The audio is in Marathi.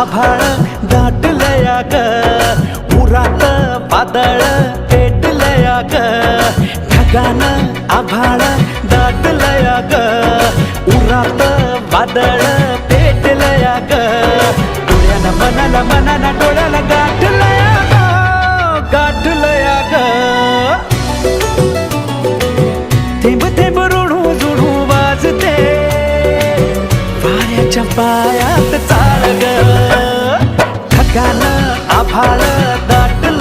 आभाळ दाटलया ग, उरात वादळ पेटलया ग, ढगानं आभाळ दाटलया ग, उरात वादळ पेटलया ग, डोळ्यानं मनाला मनाला डोळ्याला गाठलया ग, गाठलया ग. थेंब थेंब ऋणू जुळू वाजते वाऱ्याच्या पाया